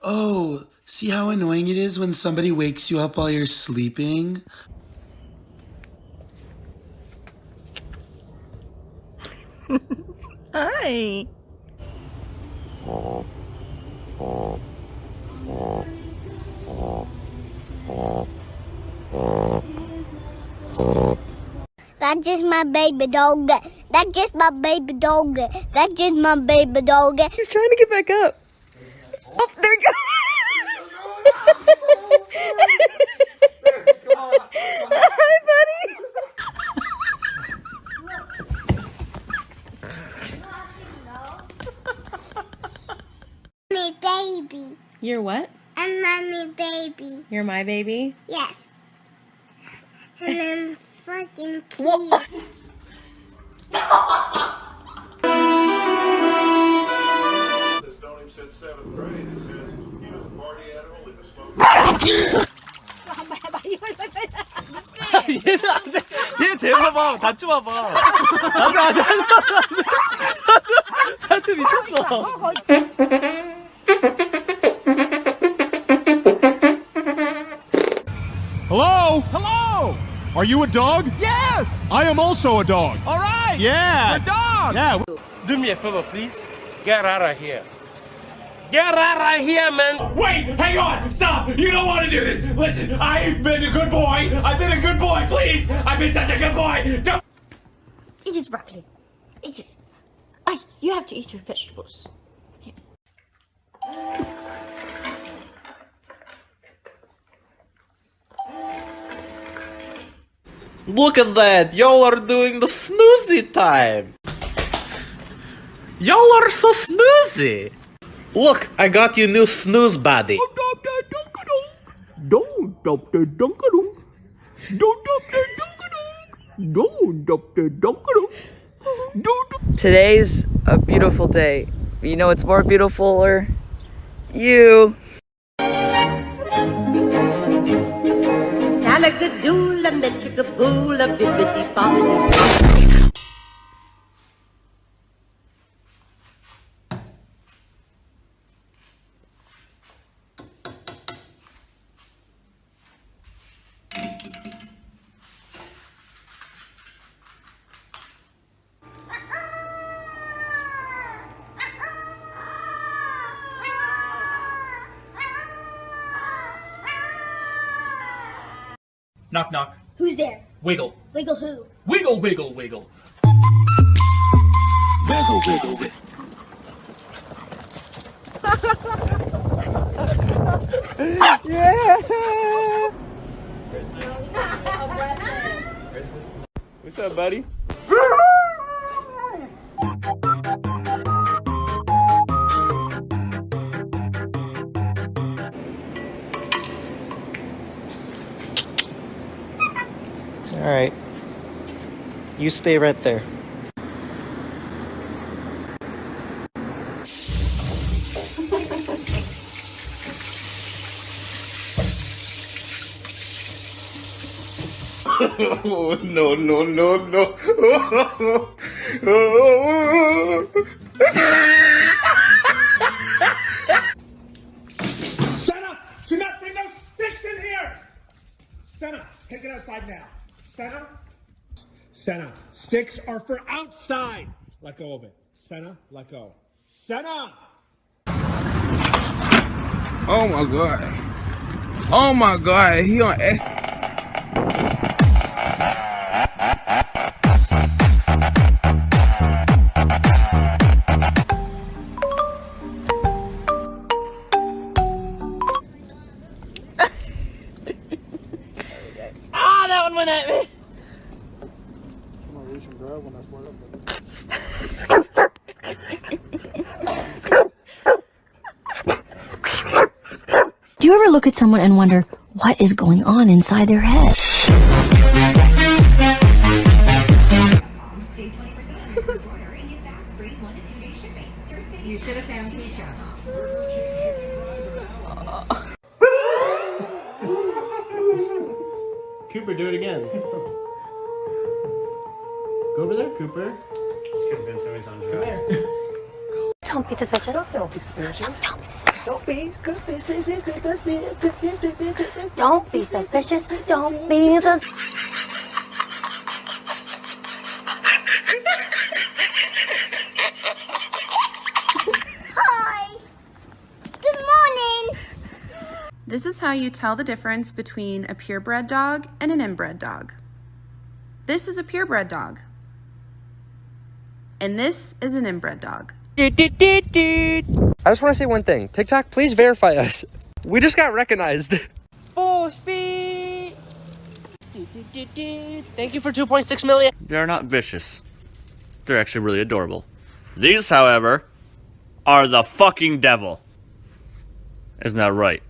Oh, see how annoying it is when somebody wakes you up while you're sleeping? Hi. That's just my baby dog. That's just my baby dog. That's just my baby dog. He's trying to get back up. Oh, there we go. Hi, buddy. Mommy baby. You're what? I'm mommy baby. You're my baby? Yes. And I'm fucking cute. Since 7th grade, it says he was a party animal with a smoke. 얘 재봐봐. 다쳐 봐봐. 다쳐 미쳤어. Hello? Hello! Are you a dog? Yes! I am also a dog. All right. Yeah! A dog. Yeah. Do me a favor, please. Get out of here. Get out of here, man. Wait, hang on, stop. You don't want to do this. Listen, I've been a good boy. I've been a good boy, please. I've been such a good boy. Don't. Eat this broccoli. Eat this. You have to eat your vegetables. Here. Look at that! Y'all are doing the snoozy time! Y'all are so snoozy! Look, I got you new snooze buddy. Today's a beautiful day. You know what's more beautifuler? You. Salagadoola, metchigaboola, bibbidi bop. Knock, knock. Who's there? Wiggle. Wiggle who? Wiggle, wiggle, wiggle. Wiggle, wiggle, wiggle. What's up, buddy? Alright. You stay right there. Oh, no, no, no, no. Senna! Do not bring those sticks in here! Senna, take it outside now. Senna? Senna, sticks are for outside. Let go of it. Senna, let go. Senna! Oh my god. Oh my god, he on X. Ah, that one went at me. I'm gonna reach and grab when I fly up. Do you ever look at someone and wonder what is going on inside their head? You should have found Keisha. Cooper, do it again. Go over there, Cooper. Just convince him he's on drugs. Come here. Don't be suspicious. Don't be suspicious. Don't be suspicious. Don't be suspicious. Don't be suspicious. Don't be suspicious. Hi. Good morning. This is how you tell the difference between a purebred dog and an inbred dog. This is a purebred dog. And this is an inbred dog. I just want to say one thing. TikTok, please verify us. We just got recognized. Full speed. Thank you for 2.6 million. They're not vicious. They're actually really adorable. These, however, are the fucking devil. Isn't that right?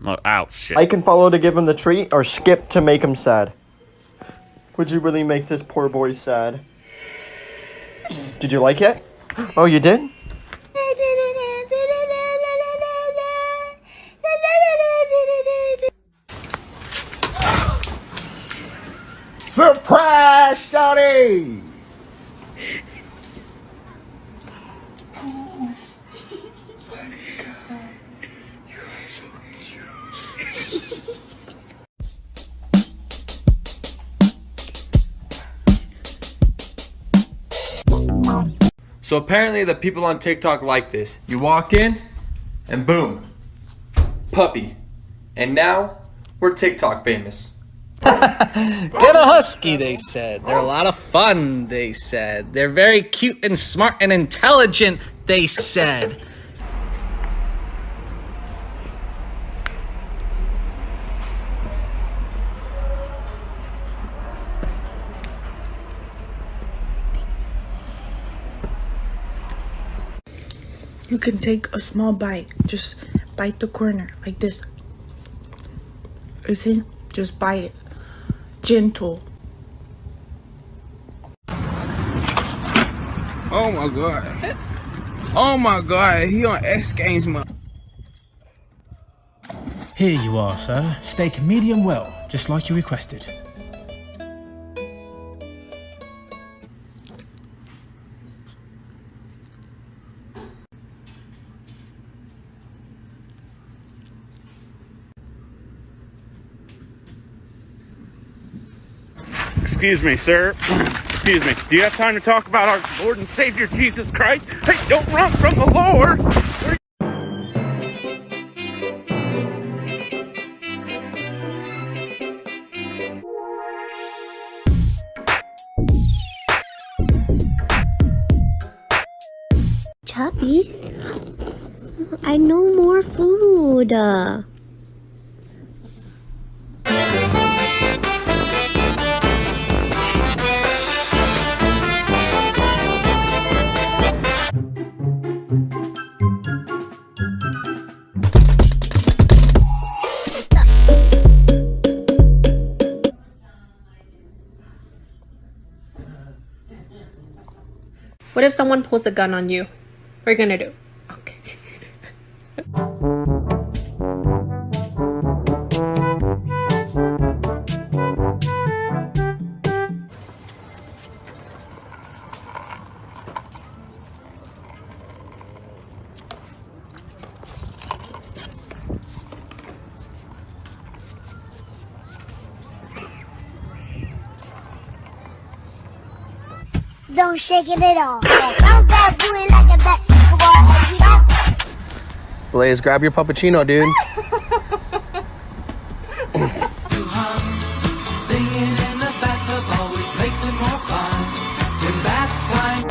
Oh, ow, shit. I can follow to give him the treat or skip to make him sad. Would you really make this poor boy sad? Did you like it? Oh, you did? Surprise, shawty! So apparently the people on TikTok like this. You walk in, and boom, puppy. And now, we're TikTok famous. Get a husky, they said. They're a lot of fun, they said. They're very cute and smart and intelligent, they said. You can take a small bite. Just bite the corner like this. You see? Just bite it. Gentle. Oh my god. Oh my god, he on X Games month. Here you are, sir. Steak medium well, just like you requested. Excuse me, sir. Excuse me. Do you have time to talk about our Lord and Savior Jesus Christ? Hey, don't run from the Lord! Chubbies? I know more food. What if someone pulls a gun on you? What are you gonna do? Okay. Don't shake it at all. Bounce that booty like a basketball. Blaze, grab your puppuccino, dude. Singing in the bathtub always makes it more fun. In bath time.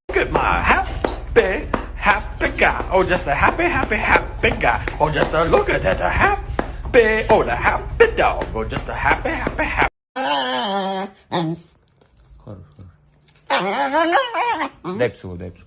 Look at my happy, happy guy. Oh, just a happy, happy, happy guy. Oh, just a look at that, a happy, oh, the happy dog. Oh, just a happy, happy, happy. Дай псу, дай псу.